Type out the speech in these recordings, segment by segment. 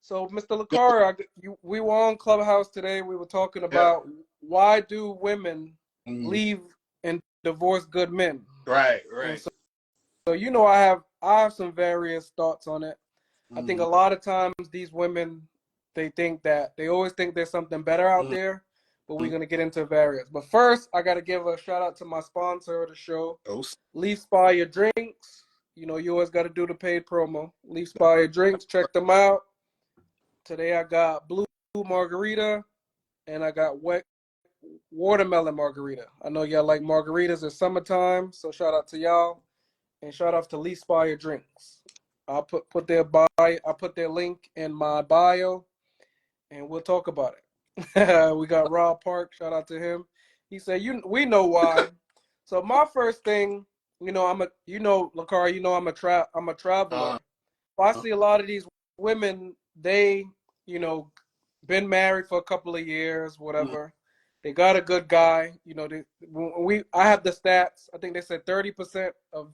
So, Mr. Yep. Lakar, we were on Clubhouse today. We were talking Yep. about why do women Mhm. leave and divorce good men? Right. And Right. so I have some various thoughts on it. I think a Mhm. lot of times these women they always think there's something better out Mhm. there, but we're gonna get into various. But first, I gotta give a shout out to my sponsor of the show, Ghost. Leaf Spire Drinks. You always got to do the paid promo. Leaf Spire Drinks, check them out. Today I got blue margarita and I got wet watermelon margarita. I know y'all like margaritas in summertime, so shout out to y'all and shout out to Lee Spire Drinks. I put their link in my bio and we'll talk about it. We got Rob Park, shout out to him. He said, we know why. So my first thing, Lakar, I'm a Uh, traveler. I see a lot of these women, they, you know, been married for a couple of years, mhm. whatever. They got a good guy. I have the stats. I think they said 30% of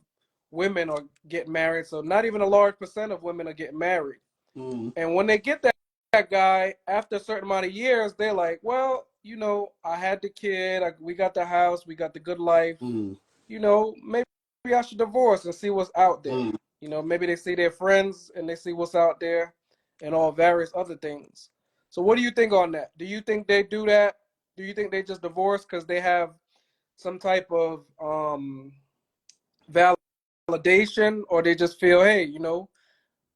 women are getting married. So not even a large percent of women are getting married. Mhm. And when they get that guy after a certain amount of years, they're like, well, I had the kid, we got the house, we got the good life. Mhm. Maybe I should divorce and see what's out there. Mhm. Maybe they see their friends and they see what's out there and all various other things. So what do you think on that? Do you think they do that? Do you think they just divorce because they have some type of validation, or they just feel, hey,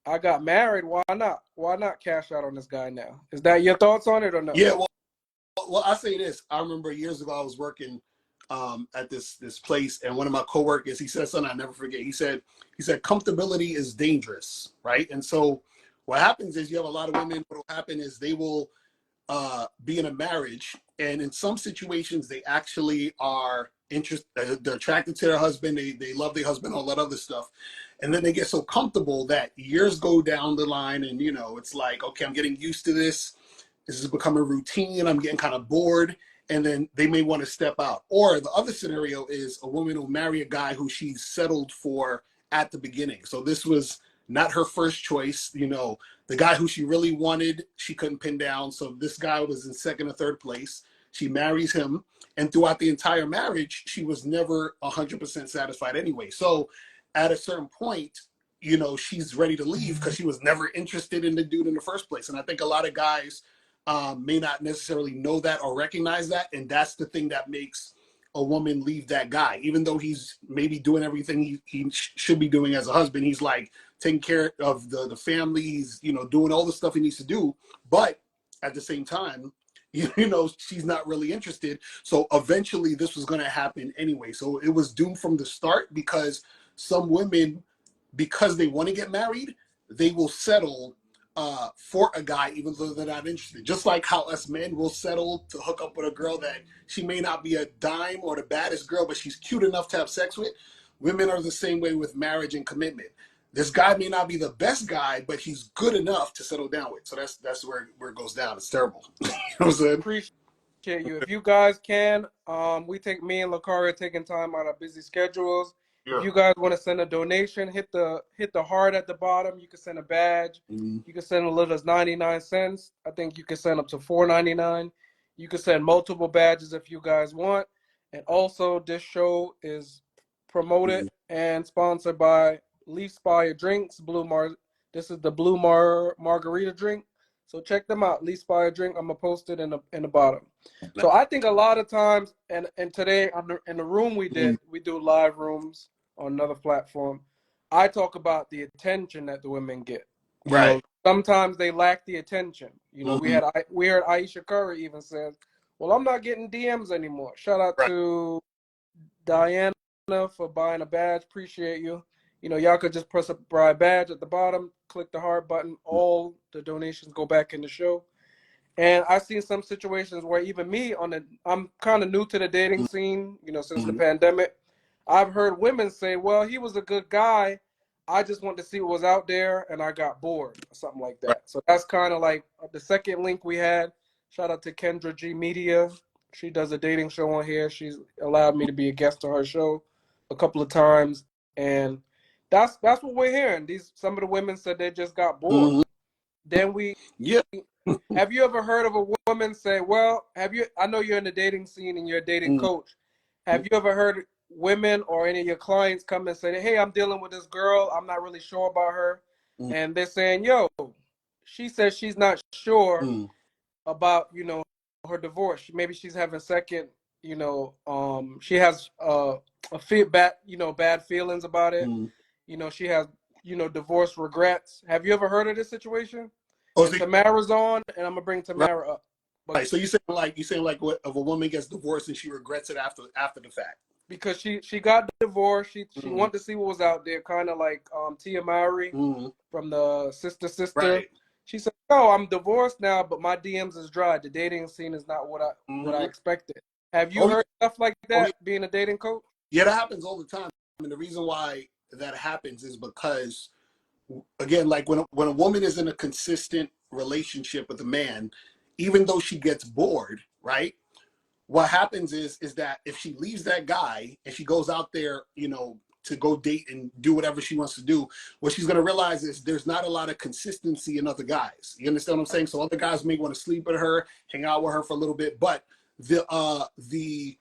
I got married. Why not? Why not cash out on this guy now? Is that your thoughts on it or no? Yeah. Well, I say this. I remember years ago I was working at this place, and one of my coworkers, he said something I never forget. He said comfortability is dangerous, right? And so what happens is you have a lot of women. What will happen is they will be in a marriage, and in some situations they actually are interested. They're attracted to their husband. They love their husband, all that other stuff, and then they get so comfortable that years go down the line, and it's like, okay, I'm getting used to this. This is becoming routine. I'm getting kind of bored, and then they may want to step out. Or the other scenario is a woman will marry a guy who she's settled for at the beginning. So this was not her first choice. The guy who she really wanted, she couldn't pin down. So this guy was in second or third place. She marries him. And throughout the entire marriage, she was never 100% satisfied anyway. So at a certain point, she's ready to leave because she was never interested in the dude in the first place. And I think a lot of guys may not necessarily know that or recognize that. And that's the thing that makes a woman leave that guy. Even though he's maybe doing everything he should be doing as a husband, he's like, taking care of the families, doing all the stuff he needs to do. But at the same time, she's not really interested. So eventually this was going to happen anyway. So it was doomed from the start because some women, because they want to get married, they will settle for a guy even though they're not interested. Just like how us men will settle to hook up with a girl that she may not be a dime or the baddest girl, but she's cute enough to have sex with. Women are the same way with marriage and commitment. This guy may not be the best guy, but he's good enough to settle down with. So that's where it goes down. It's terrible. You know what I'm saying? Appreciate you. If you guys can, me and Lakari taking time out of busy schedules. If Yeah. you guys want to send a donation, hit the heart at the bottom. You can send a badge. Mm-hmm. You can send a little as 99 cents. I think you can send up to $4.99. You can send multiple badges if you guys want. And also, this show is promoted and sponsored by Leaf Spire Drinks. This is the Margarita drink. So check them out. Leaf Spire Drink. I'm gonna post it in the bottom. So I think a lot of times, and today in the room we do live rooms on another platform. I talk about the attention that the women get. Right. Sometimes they lack the attention. We Mm-hmm. had we heard Aisha Curry even says, "Well, I'm not getting DMs anymore." Shout out Right. to Diana for buying a badge. Appreciate you. Y'all could just press a buy badge at the bottom, click the heart button. All the donations go back in the show. And I've seen some situations where even I'm kind of new to the dating scene, since the Mm-hmm. pandemic. I've heard women say, well, he was a good guy. I just wanted to see what was out there and I got bored or something like Right. that. So that's kind of like the second link we had. Shout out to Kendra G Media. She does a dating show on here. She's allowed me to be a guest on her show a couple of times. And that's what we're hearing. Some of the women said they just got bored. Mm-hmm. then we Yeah. have you ever heard of a woman say, well, I know you're in the dating scene and you're a dating Mm, coach. Have you ever heard women or any of your clients come and say, hey, I'm dealing with this girl. I'm not really sure about her. mm, And they're saying, yo, she says she's not sure mm, about, her divorce. Maybe she's having second, she has bad feelings about it. mm. She has, divorce regrets. Have you ever heard of this situation? Oh, And so, Tamara's on, and I'm gonna bring right. Tamara up. But Right. So you saying like what if a woman gets divorced and she regrets it after the fact? because she got divorced, she Mm, wanted to see what was out there, kind of like Tia Mowry mm. from the Sister. Right. She said, "No, I'm divorced now, but my DMs is dry. The dating scene is not what I Hmm. expected." Have you Oh yeah. heard stuff like Oh yeah. that? Being a dating coach? Yeah, that happens all the time. And the reason why that happens is because, again, like when a woman is in a consistent relationship with a man, even though she gets bored, right? What happens is that if she leaves that guy and she goes out there, to go date and do whatever she wants to do, what she's going to realize is there's not a lot of consistency in other guys. You understand what I'm saying? So other guys may want to sleep with her, hang out with her for a little bit, but the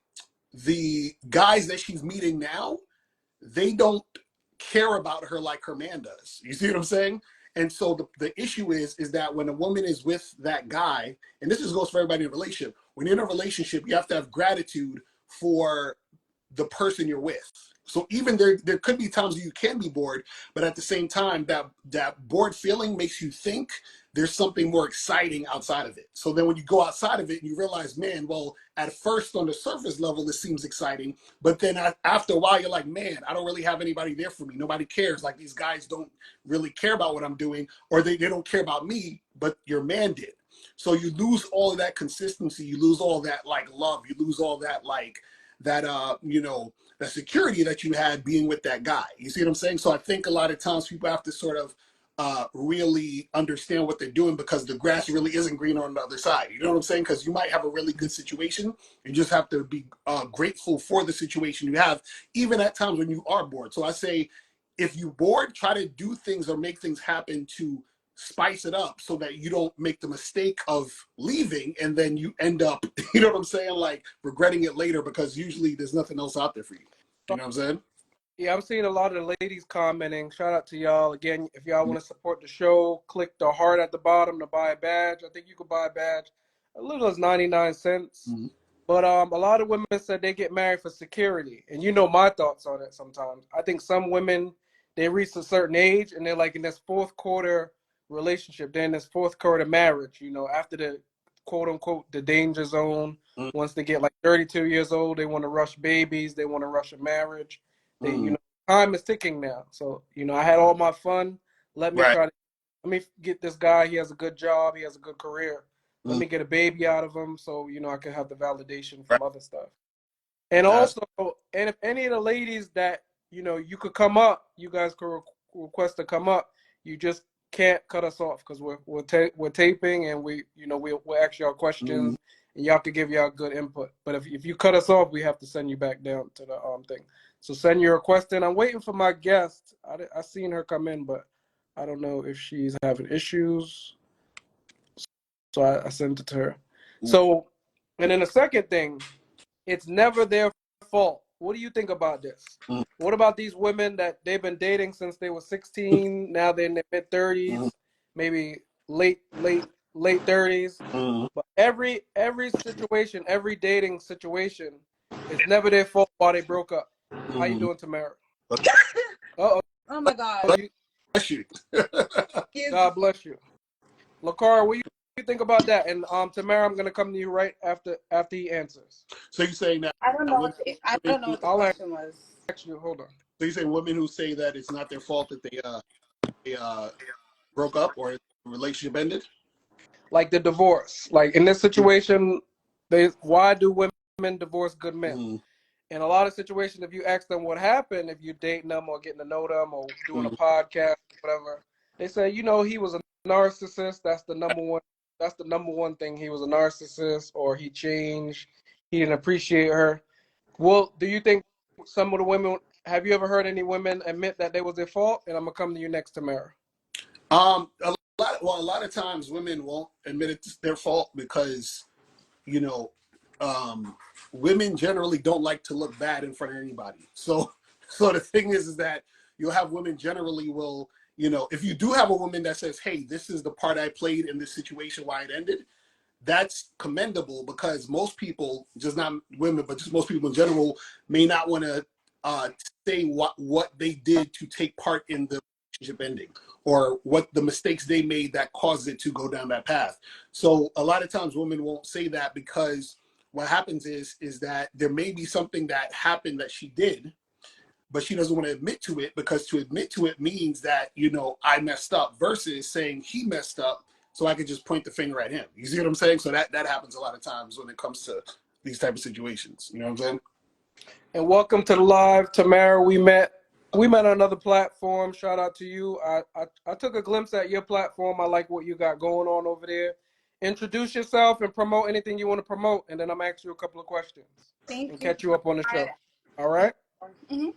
guys that she's meeting now, they don't care about her like her man does. You see what I'm saying? And so the issue is that when a woman is with that guy, and this just goes for everybody in a relationship, when you're in a relationship, you have to have gratitude for the person you're with. So even there could be times you can be bored, but at the same time, that bored feeling makes you think there's something more exciting outside of it. So then when you go outside of it and you realize, man, well, at first on the surface level, this seems exciting, but then after a while, you're like, man, I don't really have anybody there for me. Nobody cares. Like these guys don't really care about what I'm doing, or they don't care about me, but your man did. So you lose all of that consistency. You lose all that like love. You lose all that like that the security that you had being with that guy. You see what I'm saying? So I think a lot of times people have to sort of really understand what they're doing, because the grass really isn't greener on the other side. You know what I'm saying? Because you might have a really good situation. You just have to be grateful for the situation you have, even at times when you are bored. So I say, if you're bored, try to do things or make things happen to spice it up so that you don't make the mistake of leaving and then you end up, you know what I'm saying, like regretting it later, because usually there's nothing else out there for you. You know what I'm saying? Yeah, I'm seeing a lot of the ladies commenting. Shout out to y'all. Again, if y'all want to support the show, click the heart at the bottom to buy a badge. I think you could buy a badge as little as 99 cents. Mm-hmm. But a lot of women said they get married for security. And you know my thoughts on it sometimes. I think some women, they reach a certain age and they're like in this fourth quarter relationship. They're in this fourth quarter marriage, after the quote unquote the danger zone. Once they get like 32 years old, they want to rush babies. They want to rush a marriage. They, Mm-hmm. time is ticking now. So, I had all my fun. Let me Right. get this guy. He has a good job. He has a good career. Let Mm-hmm. me get a baby out of him so, I can have the validation Right. from other stuff. And That's also, and if any of the ladies that, you could come up, you guys could request to come up, you just can't cut us off because we're taping and we'll ask y'all questions and y'all could give y'all good input. But if you cut us off, we have to send you back down to the thing. So send your request in. I'm waiting for my guest. I seen her come in, but I don't know if she's having issues. So I sent it to her. So, and then the second thing, it's never their fault. What do you think about this? mm-hmm. What about these women that they've been dating since they were 16? Now they're in their mid 30s, maybe late 30s. Mm-hmm. But every situation, every dating situation, it's never their fault why they broke up. How you doing, Tamara? Uh-oh. Oh my God. Bless you. God bless you. Lakara, what do you think about that? And Tamara, I'm gonna come to you right after he answers. So you're saying that I don't know women, what the I'll question was. you. Hold on. so you're saying women who say that it's not their fault that they broke up or the relationship ended? Like the divorce. Like in this situation, why do women divorce good men? Mm-hmm. In a lot of situations, if you ask them what happened, if you're dating them or getting to know them or doing a podcast, whatever, they say, he was a narcissist. That's the number one. That's the number one thing. He was a narcissist, or he changed. He didn't appreciate her. Well, do you think some of the women? Have you ever heard any women admit that they was their fault? And I'm gonna come to you next, Tamara. A a lot of times women won't admit it's their fault because, you know, um, women generally don't like to look bad in front of anybody. So, so the thing is that you'll have women generally will, you know, if you do have a woman that says, "Hey, this is the part I played in this situation, why it ended," that's commendable because most people, just not women, but just most people in general, may not want to uh, say what they did to take part in the relationship ending or what the mistakes they made that caused it to go down that path. So a lot of times women won't say that because what happens is that there may be something that happened that she did, but she doesn't want to admit to it because to admit to it means that, you know, I messed up versus saying he messed up so I could just point the finger at him. You see what I'm saying? So that happens a lot of times when it comes to these type of situations. You know what I'm saying? And welcome to the live, Tamara. We met on another platform. Shout out to you. I took a glimpse at your platform. I like what you got going on over there. Introduce yourself and promote anything you want to promote, and then I'm gonna ask you a couple of questions Thank and you. catch you up on the show. Hi. All right? hmm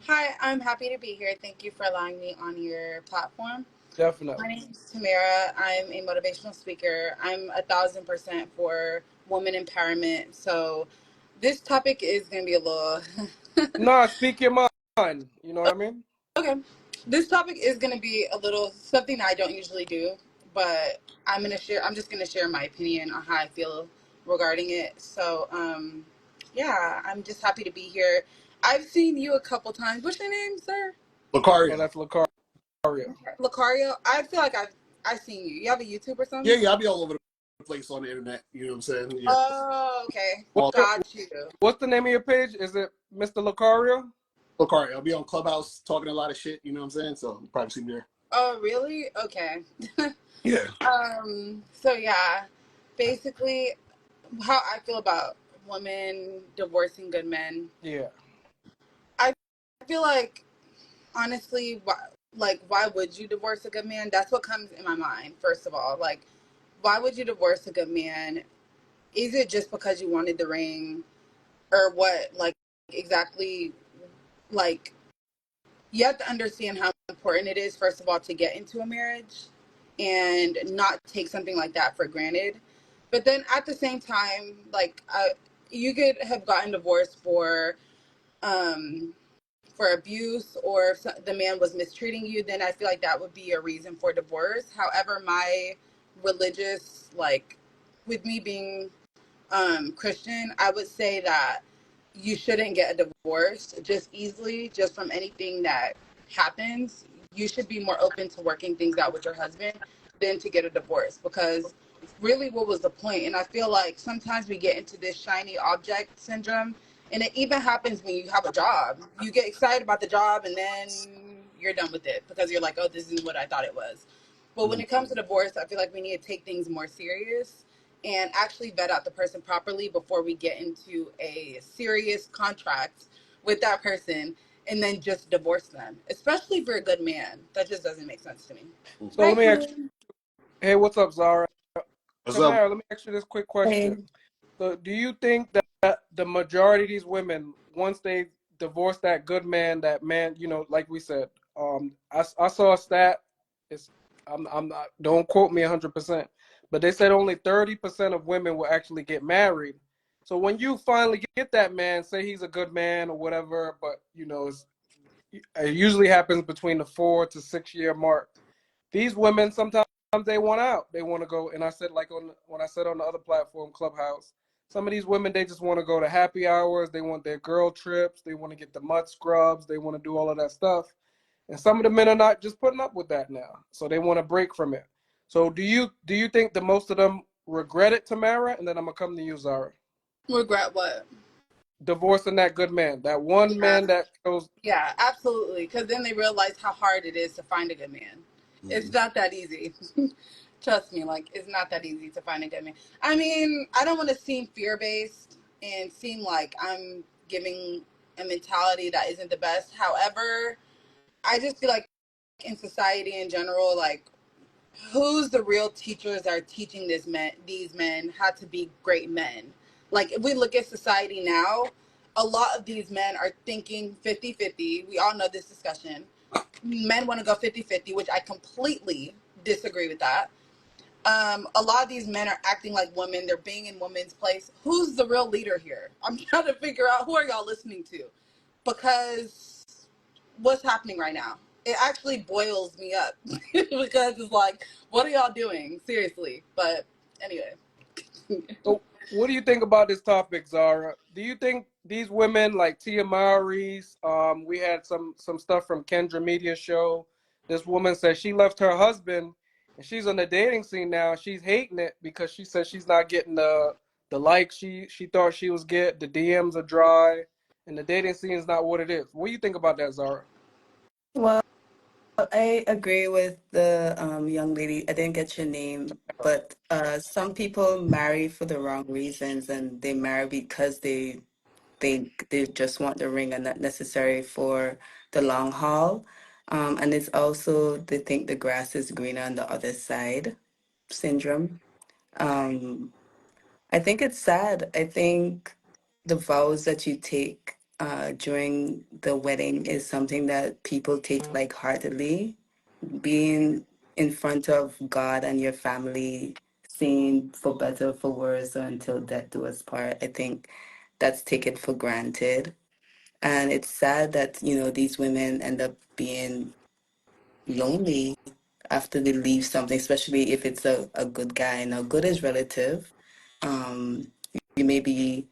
Hi, I'm happy to be here. Thank you for allowing me on your platform. My Definitely. name is Tamara. I'm a motivational speaker. I'm 1,000% for woman empowerment. So this topic is going to be a little. Nah, speak your mind. You know what I mean? Okay. This topic is going to be a little something that I don't usually do, but I'm just going to share my opinion on how I feel regarding it. So, yeah, I'm just happy to be here. I've seen you a couple times. What's your name, sir? Oh, Lucario. that's Lucario. Lucario. I feel like I've seen you. You have a YouTube or Yeah, something? yeah, I'll be all over the place on the internet. You know what I'm saying? Yeah. Oh, okay. What's All your, Got you. what's the name of your page? Is it Mr. Lucario? Lucario. I'll be on Clubhouse talking a lot of shit. You know what I'm saying? So you'll probably see me there. Oh, really? Okay. Yeah. So yeah, basically how I feel about women divorcing good men. Yeah. I feel like honestly, why would you divorce a good man? That's what comes in my mind. First of all, like, why would you divorce a good man? Is it just because you wanted the ring, or what? Like, exactly. Like, you have to understand how important it is, first of all, to get into a marriage and not take something like that for granted. But then at the same time, you could have gotten divorced um, for abuse, or if the man was mistreating you, then I feel like that would be a reason for divorce. However, my religious, like, with me being Christian, I would say that you shouldn't get a divorce just easily, just from anything that happens. You should be more open to working things out with your husband than to get a divorce, because really, what was the point? And I feel like sometimes we get into this shiny object syndrome, and it even happens when you have a job. You get excited about the job, and then you're done with it because you're like, oh, this isn't what I thought it was. But when Mhm. it comes to divorce, I feel like we need to take things more serious and actually vet out the person properly before we get into a serious contract with that person and then just divorce them, especially for a good man. That just doesn't make sense to me. So Mhm. Hi, let me ask Queen. hey, what's up, Zara? What's up? Tamara, let me ask you this quick question. Hey. So do you think that the majority of these women, once they divorce that good man, that man, like we said, I saw a stat. It's I'm not, don't quote me 100%, but they said only 30% of women will actually get married. So when you finally get that man, say he's a good man or whatever, but it usually happens between the 4 to 6 year mark. These women sometimes they want out. They want to go, and I said like when I said on the other platform, Clubhouse. Some of these women they just want to go to happy hours. They want their girl trips. They want to get the mud scrubs. They want to do all of that stuff. And some of the men are not just putting up with that now, so they want to break from it. So do you think that most of them regret it, Tamara? And then I'm gonna come to you, Zara. Regret what? Divorcing that good man, that one Yeah. man that goes. Yeah, absolutely. Because then they realize how hard it is to find a good man. It's Mhm. not that easy. Trust me, like, it's not that easy to find a good man. I mean, I don't want to seem fear based and seem like I'm giving a mentality that isn't the best. However, I just feel like in society in general, like, who's the real teachers that are teaching these men how to be great men? Like, if we look at society now, a lot of these men are thinking 50-50. We all know this discussion. Men want to go 50-50, which I completely disagree with that. A lot of these men are acting like women. They're being in women's place. Who's the real leader here? I'm trying to figure out who are y'all listening to, because what's happening right now? It actually boils me up because it's like, what are y'all doing? Seriously. But anyway. So, what do you think about this topic, Zara? Do you think these women like Tia Mowry's? We had some stuff from Kendra Media Show. This woman says she left her husband and she's on the dating scene now. She's hating it because she says she's not getting the likes she thought she was get. The DMs are dry, and the dating scene is not what it is. What do you think about that, Zara? Well, I agree with the young lady. I didn't get your name, but some people marry for the wrong reasons, and they marry because they think they just want the ring and not necessary for the long haul. And it's also they think the grass is greener on the other side syndrome. Um, I think it's sad. I think the vows that you take during the wedding is something that people take lightheartedly. Being in front of God and your family, saying for better, for worse, or until death do us part, I think that's taken for granted. And it's sad that, these women end up being lonely after they leave something, especially if it's a good guy. Now, good is relative. You maybe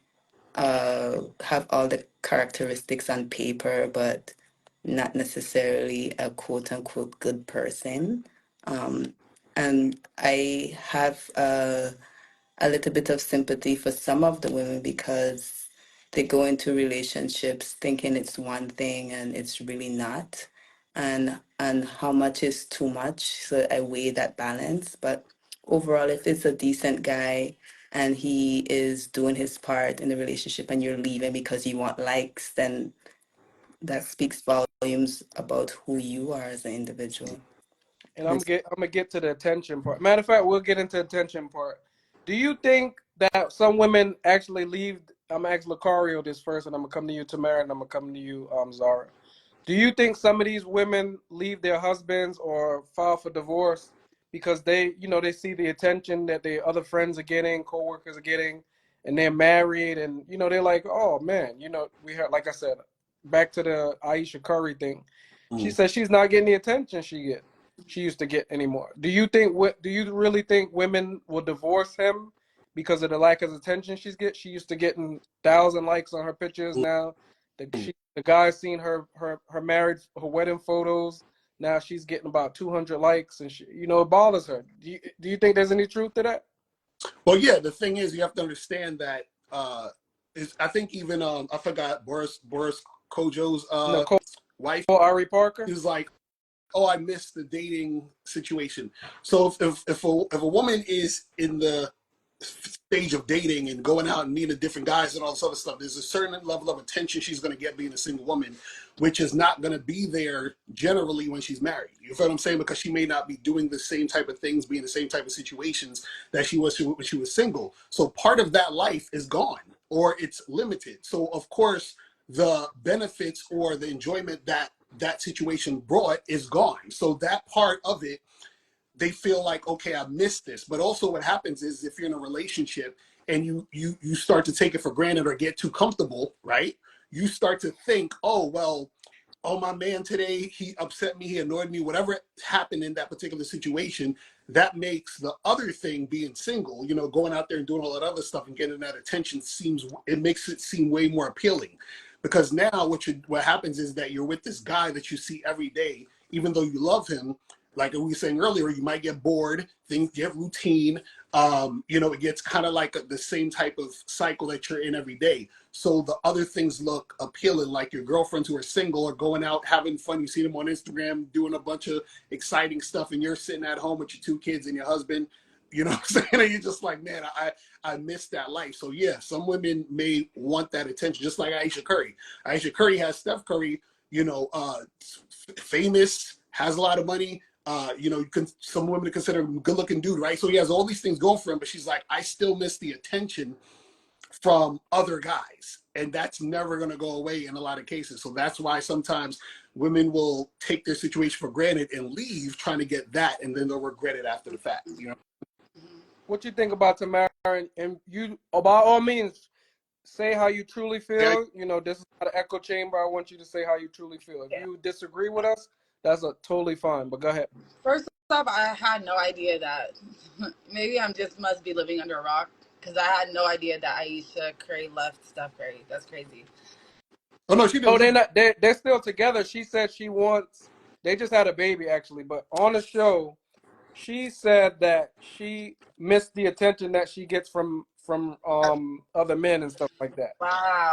have all the characteristics on paper, but not necessarily a quote unquote good person. Um, and I have a little bit of sympathy for some of the women because they go into relationships thinking it's one thing and it's really not. And how much is too much? So I weigh that balance. But overall, if it's a decent guy and he is doing his part in the relationship and you're leaving because you want likes, then that speaks volumes about who you are as an individual. And And it's I'm gonna get to the attention part. Matter of fact, we'll get into the attention part. Do you think that some women actually leave? I'm gonna ask Lucario this first, and I'm gonna come to you, Tamara, and I'm gonna come to you, Zara. Do you think some of these women leave their husbands or file for divorce because they see the attention that their other friends are getting, coworkers are getting, and they're married, and they're like, oh man, we heard, like I said, back to the Aisha Curry thing. She Mm. says she's not getting the attention she used to get anymore. Do you really think women will divorce him because of the lack of attention she used to getting 1,000 likes on her pictures now? The guy's seen her marriage, her wedding photos. Now she's getting about 200 likes, and it bothers her. Do you think there's any truth to that? Well, yeah, the thing is, you have to understand that is I think even I forgot Boris Kojo's Nicole wife Ari Parker. is like, oh, I missed the dating situation. So if a woman is in the stage of dating and going out and meeting different guys and all this other stuff, there's a certain level of attention she's going to get being a single woman, which is not going to be there generally when she's married. You feel what I'm saying? Because she may not be doing the same type of things, being the same type of situations that she was when she was single. So part of that life is gone or it's limited. So of course, the benefits or the enjoyment that that situation brought is gone. So that part of it, they feel like, okay, I missed this. But also what happens is if you're in a relationship and you start to take it for granted or get too comfortable, right? You start to think, oh, well, oh, my man today, he upset me, he annoyed me, whatever happened in that particular situation, that makes the other thing, being single, going out there and doing all that other stuff and getting that attention, it makes it seem way more appealing. Because now what happens is that you're with this guy that you see every day, even though you love him. Like we were saying earlier, you might get bored, things get routine. It gets kind of like the same type of cycle that you're in every day. So the other things look appealing, like your girlfriends who are single are going out having fun. You see them on Instagram doing a bunch of exciting stuff, and you're sitting at home with your two kids and your husband. You know what I'm saying? And you're just like, man, I miss that life. So yeah, some women may want that attention, just like Aisha Curry. Aisha Curry has Steph Curry, famous, has a lot of money. Some women consider him a good-looking dude, right? So he has all these things going for him, but she's like, I still miss the attention from other guys. And that's never going to go away in a lot of cases. So that's why sometimes women will take their situation for granted and leave trying to get that, and then they'll regret it after the fact. You know? What you think about Tamara? And you, by all means, say how you truly Yeah. feel. You know, this is not an echo chamber. I want you to say how you truly feel. If Yeah. you disagree with us, that's totally fine. But go ahead. First off, I had no idea that. Maybe I'm just must be living under a rock because I had no idea that Aisha Curry left Steph Curry. That's crazy. Oh no, she didn't Oh, leave. they're still together. She said she wants. They just had a baby actually, but on the show, she said that she missed the attention that she gets from other men and stuff like that.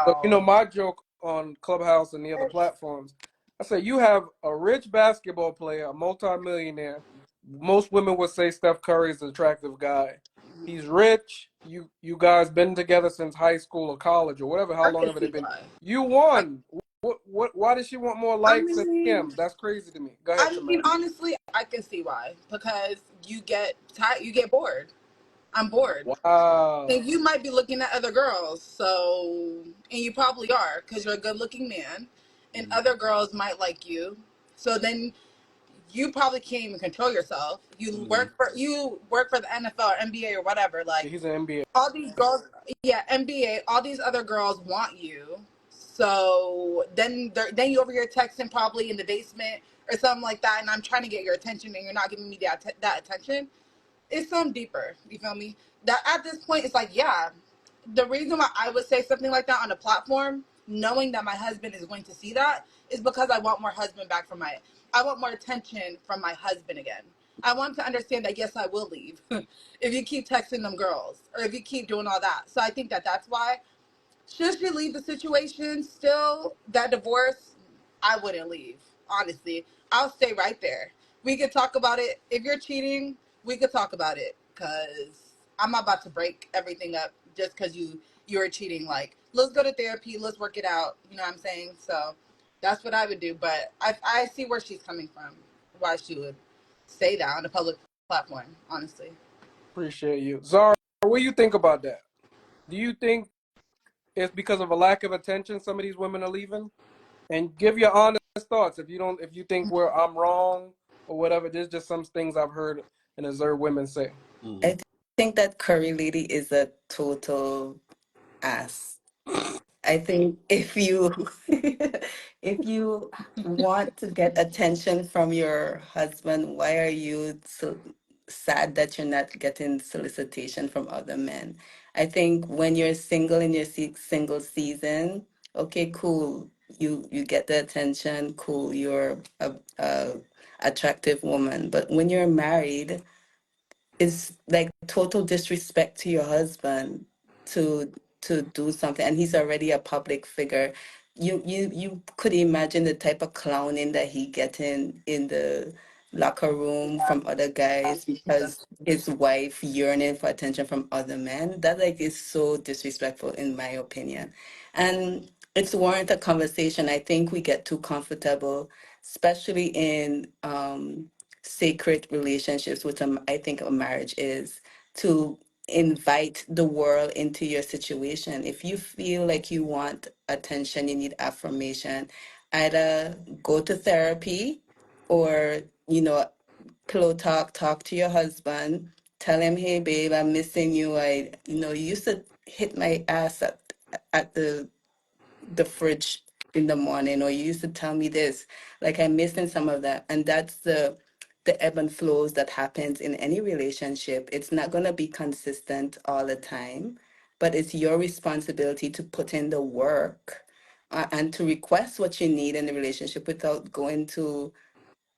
So, you know, Wow. my joke on Clubhouse and the other platforms, I say you have a rich basketball player, a multimillionaire. Most women would say Steph Curry is an attractive guy. He's rich. You guys been together since high school or college or whatever, how I long can ever see they've been. why. You won. What why does she want more I likes and mean, DMs? That's crazy to me. Go ahead, I mean, Tamara. honestly, I can see why because you get tired, you get bored. I'm bored. Wow. And you might be looking at other girls, so and you probably are because you're a good-looking man, and other girls might like you. So then you probably can't even control yourself. You work for the NFL or NBA or whatever. Yeah, Like he's an NBA. all these girls, yeah, NBA. All these other girls want you. So then you over here texting probably in the basement or something like that, and I'm trying to get your attention, and you're not giving me that attention. It's something deeper. You feel me? That at this point, it's like, yeah, the reason why I would say something like that on a platform, knowing that my husband is going to see that, is because I want more husband back from I want more attention from my husband again. I want to understand that yes, I will leave if you keep texting them girls or if you keep doing all that. So I think that that's why. Should she leave the situation still, that divorce, I wouldn't leave. Honestly, I'll stay right there. We could talk about it. If you're cheating, we could talk about it because I'm not about to break everything up just because you're cheating. Like, let's go to therapy. Let's work it out. You know what I'm saying? So that's what I would do. But I see where she's coming from. Why she would say that on a public platform. Honestly. Appreciate you. Zara, what do you think about that? Do you think it's because of a lack of attention some of these women are leaving? And give your honest thoughts. If you think I'm wrong or whatever, there's just some things I've heard and observed women say. Mm-hmm. I think that Curry lady is a total ass. I think if you if you want to get attention from your husband, why are you so sad that you're not getting solicitation from other men? I think when you're single in your single season, okay, cool. You get the attention, cool. You're a attractive woman. But when you're married, it's like total disrespect to your husband to do something, and he's already a public figure. You could imagine the type of clowning that he getting in the locker room from other guys because his wife yearning for attention from other men. That like is so disrespectful in my opinion, and it's warrant a conversation. I think we get too comfortable, especially in sacred relationships, which I think a marriage is, to invite the world into your situation. If you feel like you want attention, you need affirmation, either go to therapy or, pillow talk to your husband, tell him, hey, babe, I'm missing you. You used to hit my ass at the fridge in the morning, or you used to tell me this, like I'm missing some of that. And that's the ebb and flows that happens in any relationship. It's not going to be consistent all the time, but it's your responsibility to put in the work, and to request what you need in the relationship without going to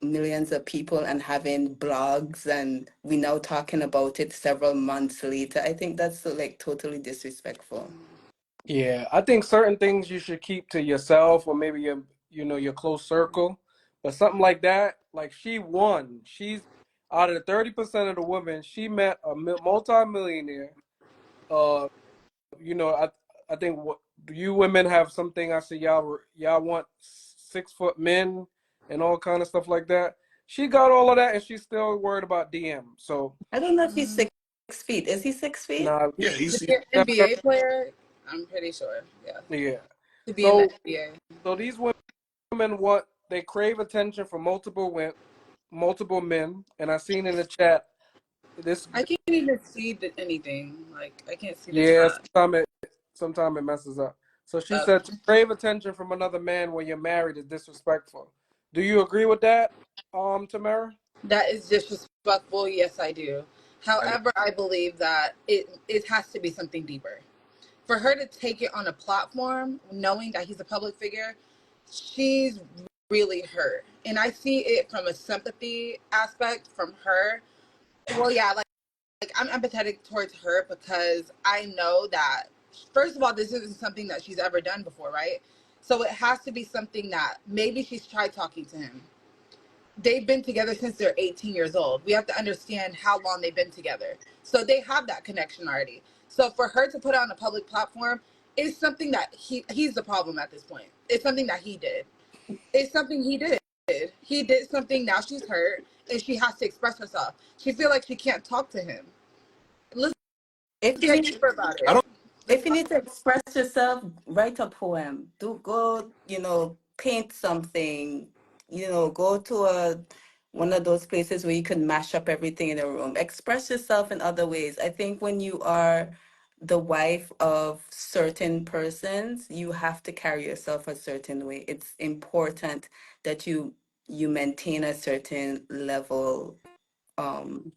millions of people and having blogs and we now talking about it several months later. I think that's like totally disrespectful. Yeah, I think certain things you should keep to yourself or maybe your close circle. But something like that, like she won. She's out of the 30% of the women, she met a multi-millionaire. Uh, I think what you women have something. I see y'all want 6 foot men and all kind of stuff like that. She got all of that, and she's still worried about DM. So I don't know if he's 6 feet. Is he 6 feet? nah, Yeah, The he's Steph Curry, NBA player. I'm pretty sure. Yeah. Yeah. To be in the So NBA. so these women want they crave attention from multiple men, and I seen in the chat this. I can't even see anything. Like I can't see the Yeah, chat. sometimes it messes up. So she Uh, said to crave attention from another man when you're married is disrespectful. Do you agree with that, Tamara? that is disrespectful. Yes, I do. I know. However, I believe that it has to be something deeper. For her to take it on a platform, knowing that he's a public figure, she's really hurt. And I see it from a sympathy aspect from her. Well, yeah, like I'm empathetic towards her because I know that first of all, this isn't something that she's ever done before, right? So it has to be something that maybe she's tried talking to him. They've been together since they're 18 years old. We have to understand how long they've been together. So they have that connection already. So for her to put it on a public platform is something that he's the problem at this point. It's something that he did. It's something he did. He did something. Now she's hurt and she has to express herself. She feel like she can't talk to him. Let's If you get need deeper about I it. don't. Let's If you talk. need to express yourself, write a poem. Do go, paint something. Go to a one of those places where you can mash up everything in a room. Express yourself in other ways. I think when you are the wife of certain persons, you have to carry yourself a certain way. It's important that you maintain a certain level um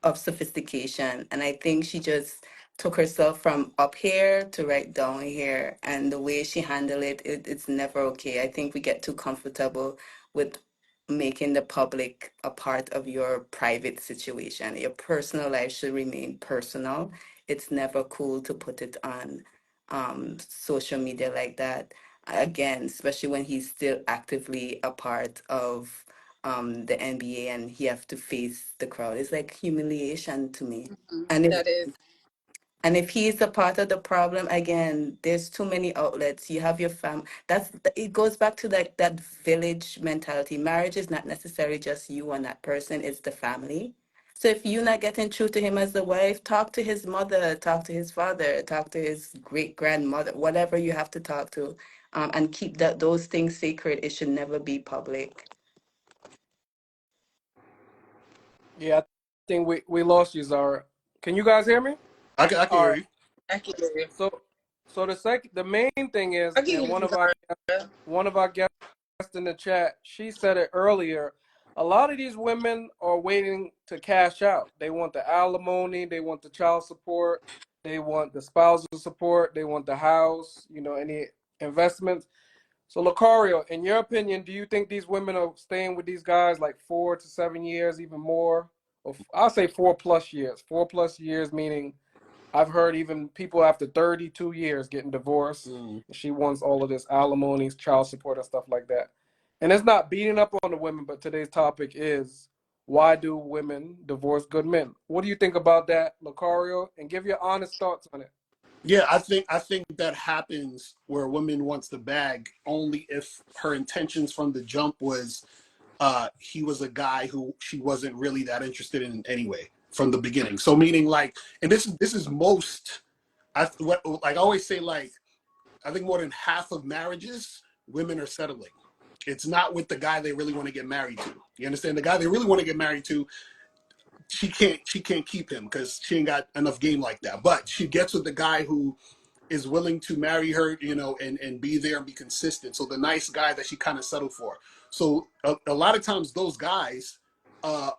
of sophistication. And I think she just took herself from up here to right down here. And the way she handled it's never okay. I think we get too comfortable with making the public a part of your private situation. Your personal life should remain personal. It's never cool to put it on social media like that. Again, especially when he's still actively a part of the NBA and he have to face the crowd. It's like humiliation to me. Mhm. And if That is. and if he's a part of the problem, again, there's too many outlets. You have your fam. It goes back to that village mentality. Marriage is not necessarily just you and that person, it's the family. So if you're not getting true to him as the wife, talk to his mother, talk to his father, talk to his great grandmother, whatever you have to talk to, and keep those things sacred. It should never be public. Yeah, I think we lost you, Zara. Can you guys hear me? I can All hear right. you. I can hear you. So the main thing is, I can and hear you, Zara. one of our guests in the chat, she said it earlier. A lot of these women are waiting to cash out. They want the alimony, they want the child support, they want the spousal support, they want the house, any investments. So, Lucario, in your opinion, do you think these women are staying with these guys like 4 to 7 years, even more? Or I'll say 4 plus years. 4 plus years meaning I've heard even people after 32 years getting divorced. Mm. She wants all of this alimonies, child support, and stuff like that. And it's not beating up on the women, but today's topic is why do women divorce good men? What do you think about that, Lucario? And give your honest thoughts on it. Yeah, I think that happens where a woman wants the bag only if her intentions from the jump was he was a guy who she wasn't really that interested in anyway from the beginning. So meaning like, and this is most like I always say, like I think more than half of marriages women are settling. It's not with the guy they really want to get married to. You understand? The guy they really want to get married to, she can't keep him because she ain't got enough game like that. But she gets with the guy who is willing to marry her, and be there and be consistent. So the nice guy that she kind of settled for. So a lot of times those guys uh,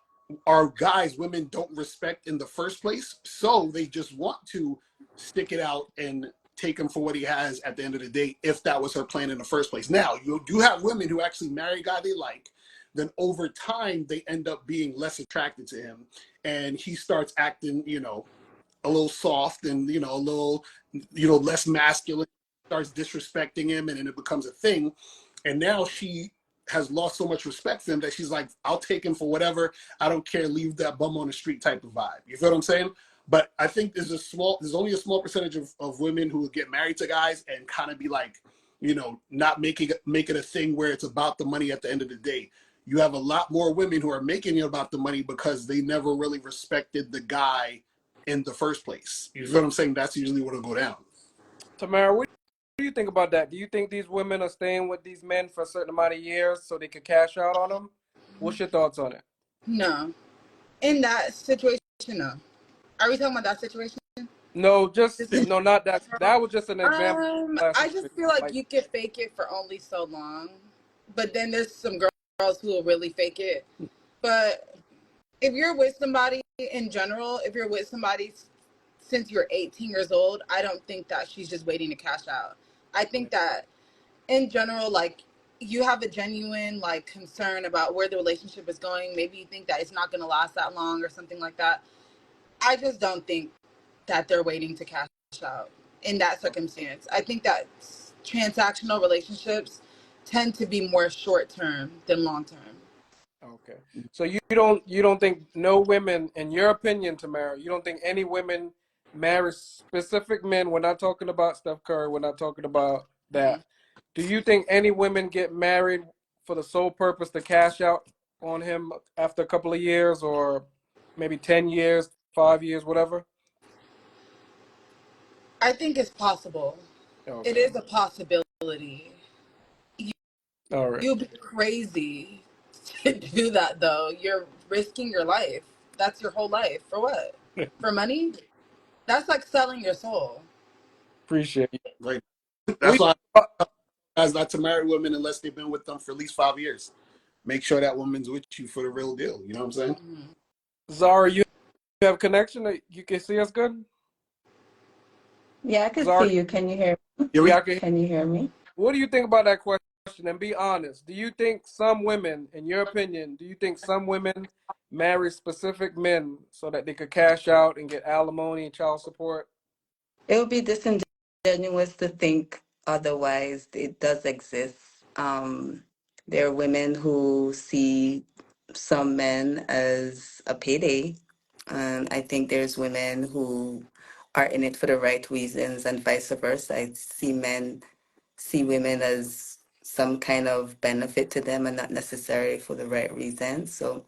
are guys women don't respect in the first place. So they just want to stick it out and take him for what he has at the end of the day, if that was her plan in the first place. Now, you do have women who actually marry a guy they like, then over time they end up being less attracted to him and he starts acting, a little soft and a little less masculine, starts disrespecting him, and then it becomes a thing. And now she has lost so much respect for him that she's like, I'll take him for whatever, I don't care, leave that bum on the street type of vibe. You feel what I'm saying? But I think there's only a small percentage of women who get married to guys and kind of be like, not make it a thing where it's about the money at the end of the day. You have a lot more women who are making it about the money because they never really respected the guy in the first place. You feel what I'm saying? That's usually what'll go down. Tamara, what do you think about that? Do you think these women are staying with these men for a certain amount of years so they could cash out on them? What's your thoughts on it? No. In that situation, no. Are we talking about that situation? No, just This is- no, not that. That was just an example. Last I just situation. feel like Like, you can fake it for only so long, but then there's some girls who will really fake it. But if you're with somebody in general, if you're with somebody since you're 18 years old, I don't think that she's just waiting to cash out. I think that in general, like you have a genuine like concern about where the relationship is going. Maybe you think that it's not going to last that long or something like that. I just don't think that they're waiting to cash out in that circumstance. I think that transactional relationships tend to be more short term than long term. okay, so you don't think no women, in your opinion, Tamara, you don't think any women marry specific men? We're not talking about Steph Curry. We're not talking about Mm-mm. that. Do you think any women get married for the sole purpose to cash out on him after a couple of years, or maybe 10 years, 5 years, whatever? I think it's possible. It Okay, is a possibility. You, all right. you'd be crazy to do that, though. You're risking your life. That's your whole life. For what? For money? That's like selling your soul. Appreciate you. Right. We That's why I guys not to marry women unless they've been with them for at least 5 years. Make sure that woman's with you for the real deal. You know what I'm saying? Mhm. Zara, you have connection that you can see us good? Yeah, I could Zara, see you. Can you hear me? Yeah, we yeah, I can. Can you hear me? What do you think about that question? And be honest. Do you think some women, in your opinion, do you think some women marry specific men so that they could cash out and get alimony and child support? It would be disingenuous to think otherwise. It does exist. There are women who see some men as a payday. I think there's women who are in it for the right reasons, and vice versa. I see men see women as some kind of benefit to them and not necessarily for the right reasons. So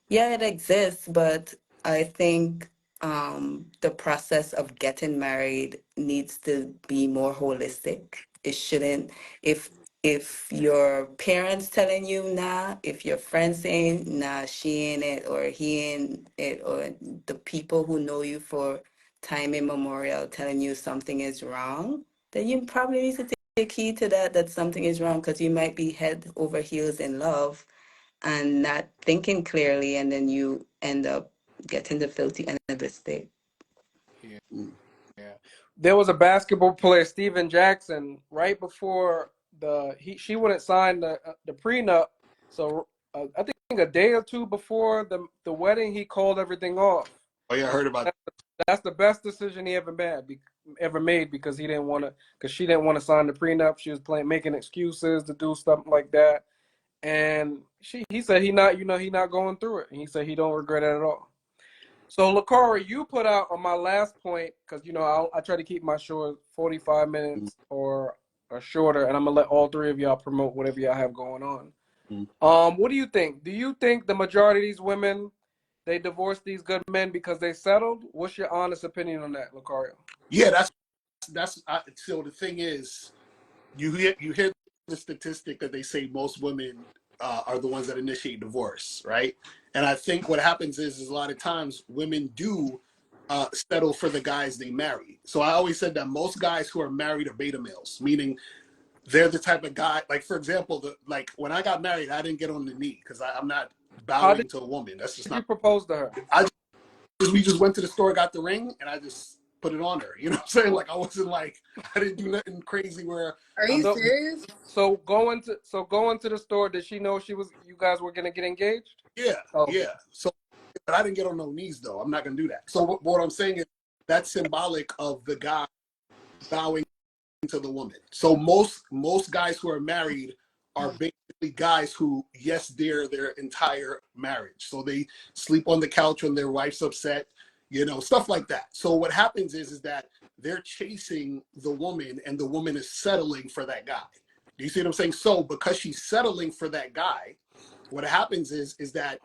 yeah, it exists, but I think the process of getting married needs to be more holistic. It shouldn't, if if your parents telling you nah, if your friends saying nah, she ain't it or he ain't it, or the people who know you for time immemorial telling you something is wrong, then you probably need to take heed to that something is wrong, because you might be head over heels in love and not thinking clearly, and then you end up getting the filthy end of the stick. Yeah, mm, yeah. There was a basketball player, Steven Jackson, right before she wouldn't sign the prenup. So I think a day or two before the wedding, he called everything off. oh yeah, I heard about That's the best decision he ever made because she didn't want to sign the prenup. She was making excuses to do something like that, and he said he not going through it. And he said he don't regret it at all. So Lakara, you put out on my last point because I try to keep my show 45 mm, minutes or shorter, and I'm gonna let all three of y'all promote whatever y'all have going on. mm. What do you think? Do you think the majority of these women they divorce these good men because they settled? What's your honest opinion on that, Lucario? Yeah, so the thing is, you hear the statistic that they say most women are the ones that initiate divorce, right? And I think what happens is a lot of times women do settle for the guys they marry. So I always said that most guys who are married are beta males, meaning they're the type of guy. Like for example, like when I got married, I didn't get on the knee because I'm not How did bowing to a woman. That's just you not. propose to her? We just went to the store, got the ring, and I just put it on her. You know what I'm saying? Like I wasn't like I didn't do nothing crazy where Are I'm you So serious? going to the store, did she know you guys were gonna get engaged? yeah, Oh, okay. yeah. So but I didn't get on no knees though. I'm not gonna do that. So what I'm saying is that's symbolic of the guy bowing to the woman. So most guys who are married are basically guys who yes dare their entire marriage. So they sleep on the couch when their wife's upset, stuff like that. So what happens is that they're chasing the woman and the woman is settling for that guy. Do you see what I'm saying? So because she's settling for that guy, what happens is that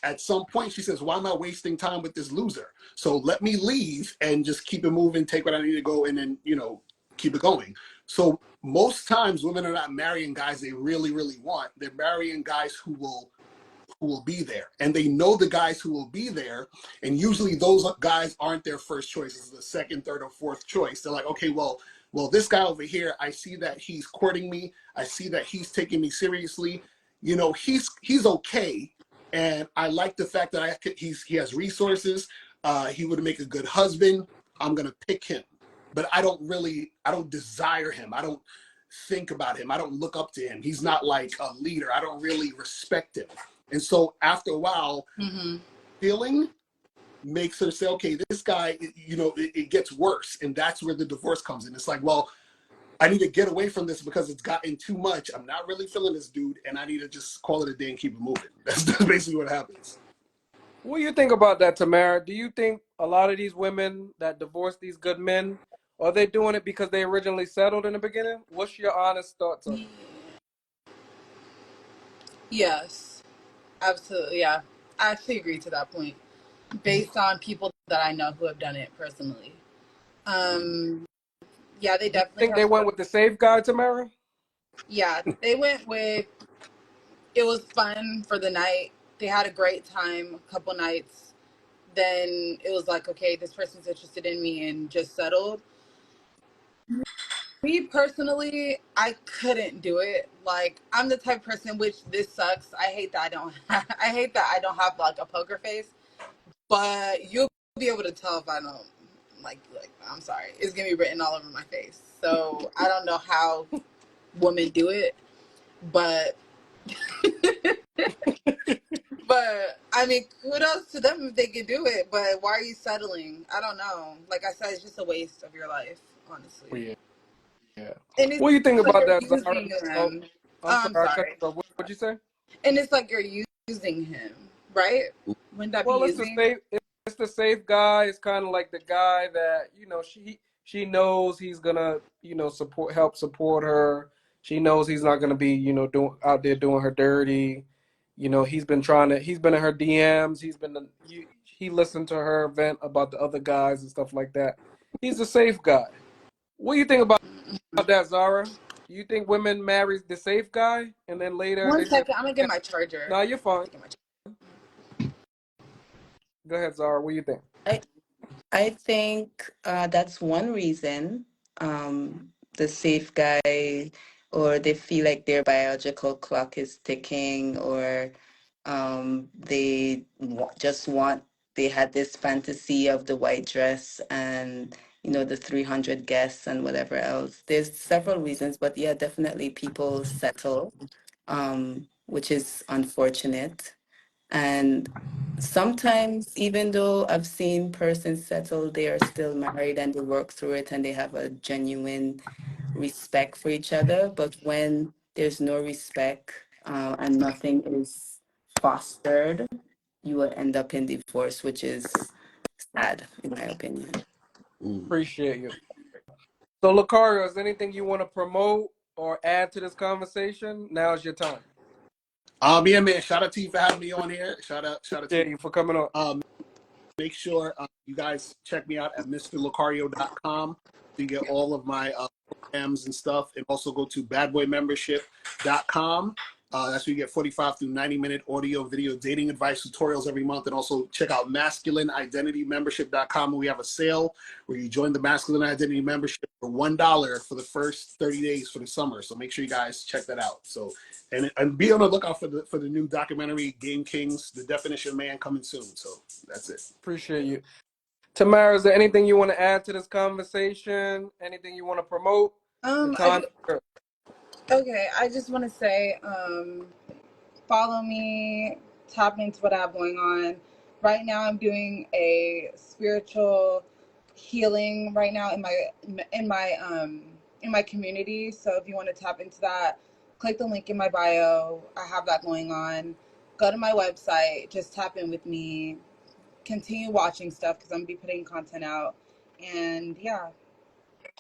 at some point she says, why am I wasting time with this loser? So let me leave and just keep it moving, take what I need to go, and then, keep it going. So most times women are not marrying guys they really, really want. They're marrying guys who will be there, and they know the guys who will be there, and usually those guys aren't their first choice. It's the second, third, or fourth choice. They're like, okay, well, this guy over here, I see that he's courting me, I see that he's taking me seriously, you know, he's okay, and I like the fact that he has resources, he would make a good husband, I'm gonna pick him. But I don't desire him, I don't think about him, I don't look up to him, he's not like a leader, I don't really respect him. And so after a while, feeling makes her say, okay, this guy, you know, it gets worse. And that's where the divorce comes in. It's like, well, I need to get away from this because it's gotten too much. I'm not really feeling this dude, and I need to just call it a day and keep it moving. That's basically what happens. What do you think about that, Tamara? Do you think a lot of these women that divorce these good men, are they doing it because they originally settled in the beginning? What's your honest thoughts on it? Yes, absolutely. Yeah, I actually agree to that point based on people that I know who have done it personally. Yeah, they Do you definitely think they have. went with the safe guy, Tamara? Yeah, they went with, it was fun for the night. They had a great time, a couple nights. Then it was like, okay, this person's interested in me and just settled. Me personally, I couldn't do it. Like, I'm the type of person, which this sucks. I hate that I hate that I don't have like a poker face. But you'll be able to tell if I don't like I'm sorry. It's gonna be written all over my face. So I don't know how women do it, but but I mean, kudos to them if they can do it. But why are you settling? I don't know. Like I said, it's just a waste of your life, Oh, honestly. yeah. Yeah. And it's What do you think like about you're that, Zara? using Oh, them. I'm sorry, I'm I cut sorry. you off. What'd you say? And it's like you're using him, right? Wouldn't that be Well, using? it's the safe guy. It's kind of like the guy that, you know, she knows he's gonna, you know, help support her. She knows he's not gonna be, you know, out there doing her dirty. You know, he's been in her DMs. He listened to her vent about the other guys and stuff like that. He's a safe guy. What do you think about that, Zara? Do you think women marry the safe guy and then later One they say, second, I'm gonna get my charger. "Nah, you're fine." Go ahead, Zara. What do you think? I I think that's one reason. The safe guy, or they feel like their biological clock is ticking, or just want, they had this fantasy of the white dress and, you know, the 300 guests and whatever else. There's several reasons, but yeah, definitely people settle, which is unfortunate. And sometimes, even though I've seen persons settle, they are still married and they work through it and they have a genuine respect for each other. But when there's no respect, and nothing is fostered, you will end up in divorce, which is sad, in my opinion. Appreciate you. So, Lucario, is there anything you want to promote or add to this conversation? Now's your time. Yeah, man. Shout out to you for having me on here. Shout out to Appreciate you. you for coming on. Make sure you guys check me out at mrlucario.com to get all of my programs and stuff. And also go to badboymembership.com. That's where you get 45 through 90-minute audio, video, dating advice tutorials every month. And also check out masculineidentitymembership.com. We have a sale where you join the Masculine Identity Membership for $1 for the first 30 days for the summer. So make sure you guys check that out. So and be on the lookout for the new documentary, Game Kings, The Definition of Man, coming soon. So that's it. Appreciate you. Tamara, is there anything you want to add to this conversation? Anything you want to promote? The time. Okay, I just want to say, follow me, tap into what I have going on. Right now, I'm doing a spiritual healing right now in my in my community. So if you want to tap into that, click the link in my bio. I have that going on. Go to my website, just tap in with me. Continue watching stuff because I'm gonna be putting content out. And yeah.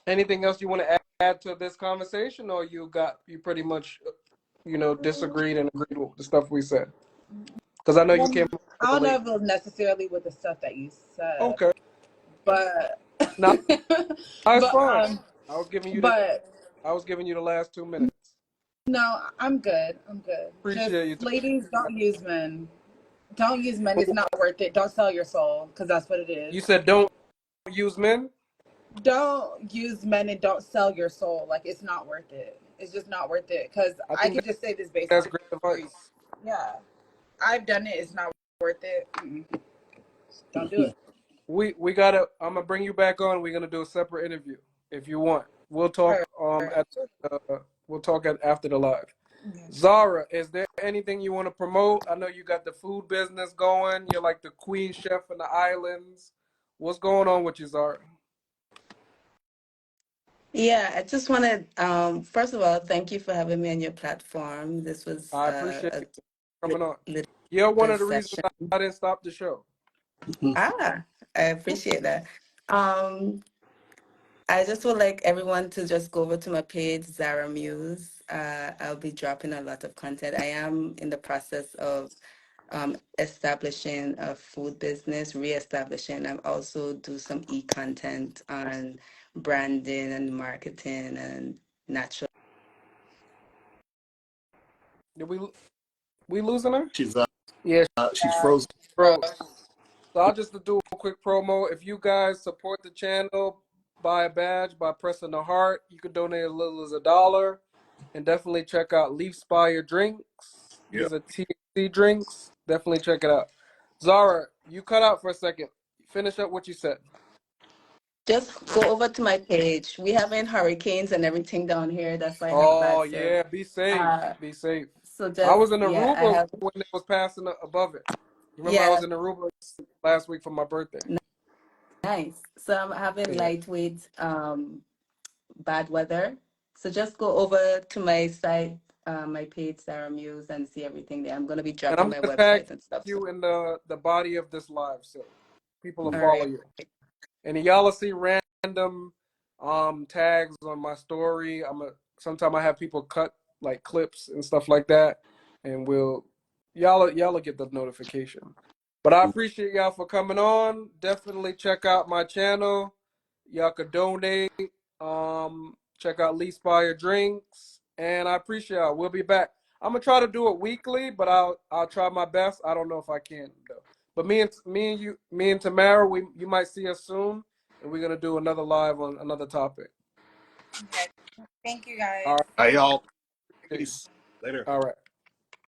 Anything else you want to add to this conversation, or you pretty much, you know, disagreed and agreed with the stuff we said? Because I know you Well, came I a don't little know late. if it was necessarily with the stuff that you said, Okay. but No, that's but fine. I was giving you But the last 2 minutes. no, I'm good. I'm good. Just Appreciate you. ladies, don't use men. Don't use men. It's not worth it. Don't sell your soul, because that's what it is. You said don't use men? Don't use men and don't sell your soul. Like, it's not worth it. It's just not worth it. Because I I think could just say this based that's on great experience. advice. Yeah, I've done it. It's not worth it. Don't do it. We gotta. I'm gonna bring you back on. We're gonna do a separate interview if you want. We'll talk. Alright. We'll talk after the live. Yeah. Zara, is there anything you want to promote? I know you got the food business going. You're like the queen chef in the islands. What's going on with you, Zara? Yeah, I just want to, first of all, thank you for having me on your platform. This was I appreciate a you coming on. little You're one of the reasons session. I didn't stop the show. Ah, I appreciate that. Um, I just would like everyone to just go over to my page, Zara Muse. I'll be dropping a lot of content. I am in the process of establishing a food business, reestablishing. I also do some e-content on branding and marketing and natural. Did we losing her? Yeah, Yeah, she's frozen. bro. So I'll just do a quick promo. If you guys support the channel, buy a badge by pressing the heart. You can donate as little as $1. And definitely check out Leaf Spire Drinks. Yeah. These are THC drinks. Definitely check it out. Zara, you cut out for a second. Finish up what you said. Just go over to my page. We having hurricanes and everything down here. That's why I have Oh bad yeah, service. be safe. Uh, Be safe. so I just was in yeah, I Aruba have when it was passing above it. You remember I was yeah, in Aruba last week for my birthday. nice. So I'm having Yeah. lightweight bad weather. So just go over to my site, my page, Sarah Muse, and see everything there. I'm gonna be And I'm dropping my gonna tag website and stuff. So you in the body of this live so people will all follow right. you. And y'all will see random tags on my story. Sometimes I have people cut like clips and stuff like that, and y'all will get the notification. But I appreciate y'all for coming on. Definitely check out my channel. Y'all could donate. Check out Lee Spire Drinks, and I appreciate y'all. We'll be back. I'm gonna try to do it weekly, but I'll try my best. I don't know if I can though. But me and Tamara, you might see us soon, and we're gonna do another live on another topic. Okay. Thank you All guys. right. All right, y'all. Peace. Later. All right.